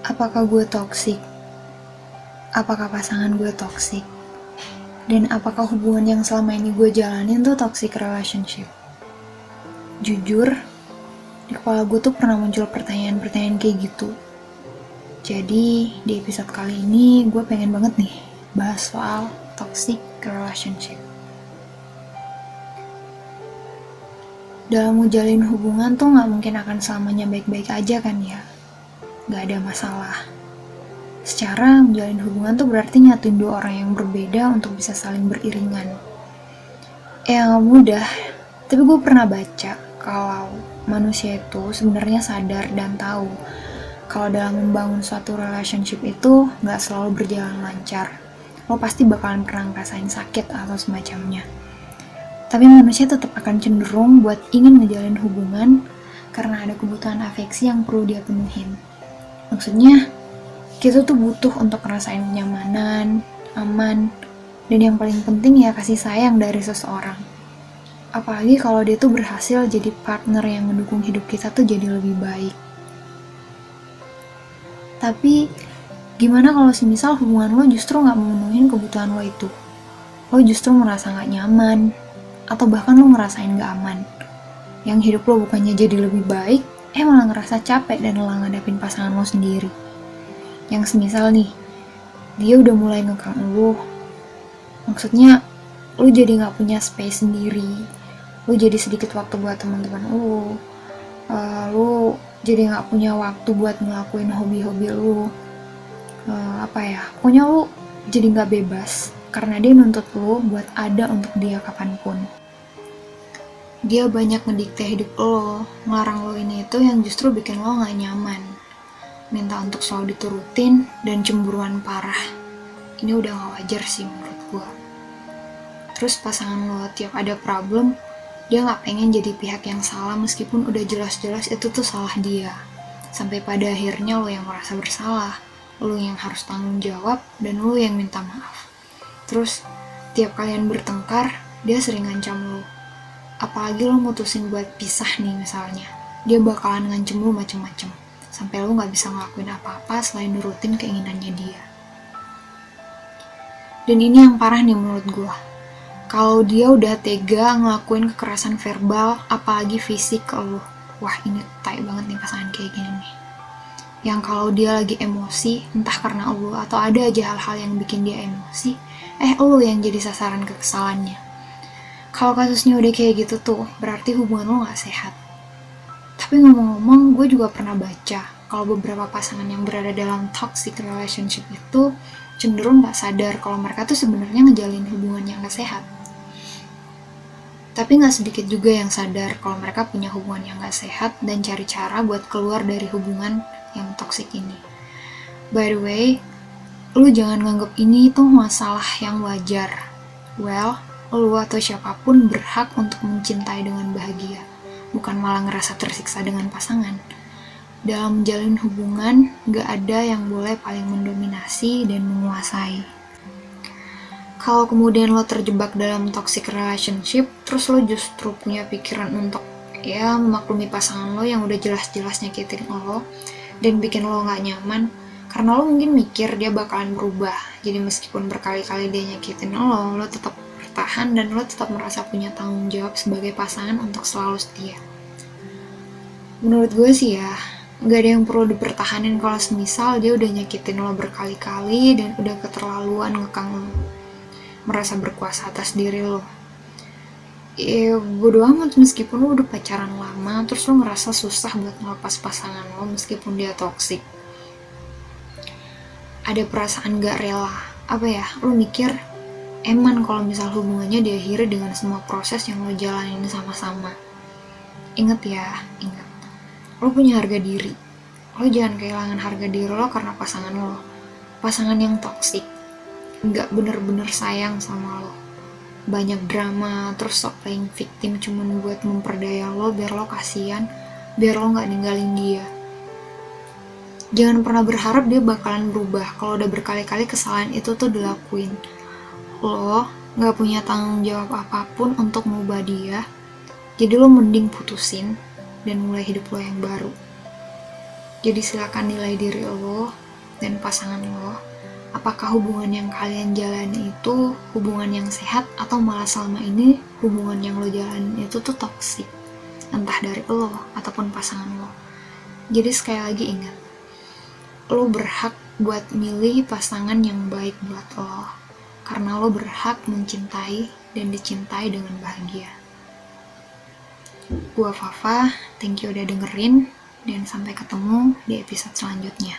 Apakah gue toksik? Apakah pasangan gue toksik? Dan apakah hubungan yang selama ini gue jalanin tuh toxic relationship? Jujur, di kepala gue tuh pernah muncul pertanyaan-pertanyaan kayak gitu. Jadi, di episode kali ini gue pengen banget nih bahas soal toxic relationship. Dalam menjalin hubungan tuh gak mungkin akan selamanya baik-baik aja kan ya? Gak ada masalah. Secara menjalin hubungan tuh berarti nyatuin dua orang yang berbeda untuk bisa saling beriringan. Gak mudah, tapi gue pernah baca kalau manusia itu sebenarnya sadar dan tahu kalau dalam membangun suatu relationship itu gak selalu berjalan lancar. Lo pasti bakalan pernah ngerasain sakit atau semacamnya. Tapi manusia tetap akan cenderung buat ingin ngejalin hubungan karena ada kebutuhan afeksi yang perlu dia penuhin. Maksudnya, kita tuh butuh untuk ngerasain kenyamanan, aman, dan yang paling penting ya kasih sayang dari seseorang. Apalagi kalau dia tuh berhasil jadi partner yang mendukung hidup kita tuh jadi lebih baik. Tapi, gimana kalau semisal hubungan lo justru gak memenuhin kebutuhan lo itu? Lo justru merasa gak nyaman, atau bahkan lo ngerasain gak aman. Yang hidup lo bukannya jadi lebih baik, malah ngerasa capek dan lelah ngadapin pasangan lo sendiri. Yang semisal nih, dia udah mulai ngekang lo. Maksudnya, lo jadi gak punya space sendiri. Lo jadi sedikit waktu buat teman-teman lo. Lo jadi gak punya waktu buat ngelakuin hobi-hobi lo. Pokoknya lo jadi gak bebas. Karena dia nuntut lo buat ada untuk dia kapanpun. Dia banyak ngedikte hidup lo, ngelarang lo ini itu yang justru bikin lo gak nyaman. Minta untuk selalu diturutin dan cemburuan parah. Ini udah gak wajar sih menurut gue. Terus pasangan lo tiap ada problem, dia gak pengen jadi pihak yang salah meskipun udah jelas-jelas itu tuh salah dia. Sampai pada akhirnya lo yang merasa bersalah, lo yang harus tanggung jawab, dan lo yang minta maaf. Terus, tiap kalian bertengkar, dia sering ngancam lo. Apalagi lo mutusin buat pisah nih misalnya, dia bakalan ngancem lo macem-macem. Sampai lo gak bisa ngelakuin apa-apa selain nurutin keinginannya dia. Dan ini yang parah nih menurut gue. Kalau dia udah tega ngelakuin kekerasan verbal, apalagi fisik ke lo. Wah, ini tai banget nih pasangan kayak gini nih. Yang kalau dia lagi emosi, entah karena lo atau ada aja hal-hal yang bikin dia emosi, lo yang jadi sasaran kekesalannya. Kalau kasusnya udah kayak gitu tuh, berarti hubungan lo gak sehat. Tapi ngomong-ngomong, gue juga pernah baca kalau beberapa pasangan yang berada dalam toxic relationship itu cenderung gak sadar kalau mereka tuh sebenarnya ngejalin hubungan yang gak sehat. Tapi gak sedikit juga yang sadar kalau mereka punya hubungan yang gak sehat dan cari cara buat keluar dari hubungan yang toxic ini. By the way, lu jangan nganggep ini tuh masalah yang wajar. Well, lu atau siapapun berhak untuk mencintai dengan bahagia, bukan malah ngerasa tersiksa dengan pasangan. Dalam menjalin hubungan, gak ada yang boleh paling mendominasi dan menguasai. Kalau kemudian lo terjebak dalam toxic relationship, terus lo justru punya pikiran untuk memaklumi pasangan lo yang udah jelas-jelas nyakitin lo dan bikin lo gak nyaman, karena lo mungkin mikir dia bakalan berubah. Jadi meskipun berkali-kali dia nyakitin lo tetap bertahan dan lo tetap merasa punya tanggung jawab sebagai pasangan untuk selalu setia. Menurut gue sih ya, gak ada yang perlu dipertahanin kalau semisal dia udah nyakitin lo berkali-kali dan udah keterlaluan ngekang lo, merasa berkuasa atas diri lo. Bodo amat meskipun lo udah pacaran lama, terus lo ngerasa susah buat ngelepas pasangan lo meskipun dia toksik. Ada perasaan gak rela, lo mikir, eman kalau misal hubungannya diakhiri dengan semua proses yang lo jalanin sama-sama. Ingat, lo punya harga diri. Lo jangan kehilangan harga diri lo karena pasangan lo. Pasangan yang toksik, gak bener-bener sayang sama lo. Banyak drama, terus sok playing victim cuman buat memperdaya lo biar lo kasihan, biar lo gak ninggalin dia. Jangan pernah berharap dia bakalan berubah kalau udah berkali-kali kesalahan itu tuh dilakuin. Lo gak punya tanggung jawab apapun untuk mengubah dia, jadi lo mending putusin dan mulai hidup lo yang baru. Jadi silakan nilai diri lo dan pasangan lo. Apakah hubungan yang kalian jalani itu hubungan yang sehat atau malah selama ini hubungan yang lo jalani itu tuh toksik. Entah dari lo ataupun pasangan lo. Jadi sekali lagi ingat, lo berhak buat milih pasangan yang baik buat lo. Karena lo berhak mencintai dan dicintai dengan bahagia. Gua Fafa, thank you udah dengerin, dan sampai ketemu di episode selanjutnya.